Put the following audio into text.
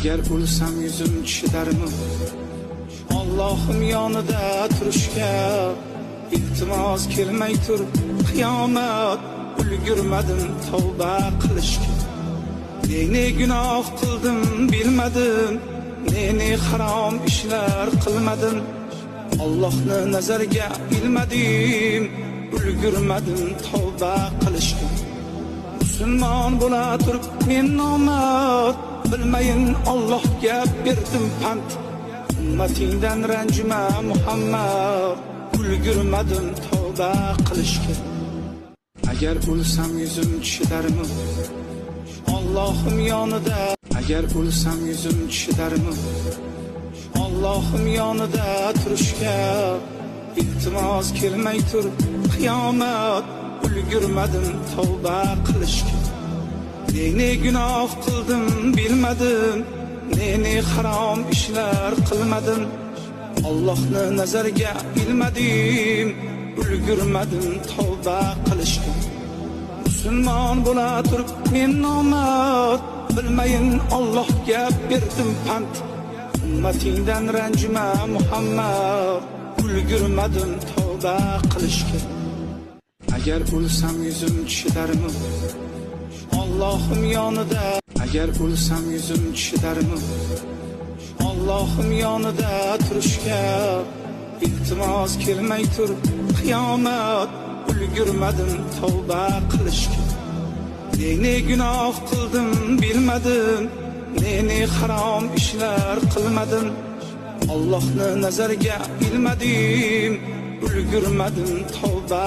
Agar o'lsam yuzim chidarmi? Allohim yonida turishga iltimos kelmay tur qiyomat. Ulgurmadim tavba qilishga. Ne gunoh qildim bilmadim, ne harom ishlar qilmadim. Allohni nazarga ilmadim, ulgurmadim tavba qilishga. Musulmon bo'la turib men nomard, bilmayin Allohga berdim pand. Ummatingdan ranjima Muhammad, ulgurmadim tavba qilishga. Agar o'lsam yuzim chidarmi? Allohim yonida. Agar o'lsam yuzim chidarmi? Allohim yonida turishga iltimos kelmay tur qiyomat. Ulgurmadim tavba qilishga. Ne gunoh qildim bilmadim, ne harom ishlar qilmadim. Allohni nazarga ilmadim, ulgurmadim tavba qilishga. Musulmon bo'la turib men nomard, bilmayin Allohga berdim pand. Ummatingdan ranjima Muhammad, ulgurmadim tavba qilishga. Agar o'lsam yuzim chidarmi? Allohim yonida. Agar o'lsam yuzim chidarmi? Allohim yonida turishga iltimos kelmay tur qiyomat. Ulgurmadim tavba qilishga. Ne gunoh qildim bilmadim, ne harom ishlar qilmadim. Allohni nazarga ilmadim, ulgurmadim tavba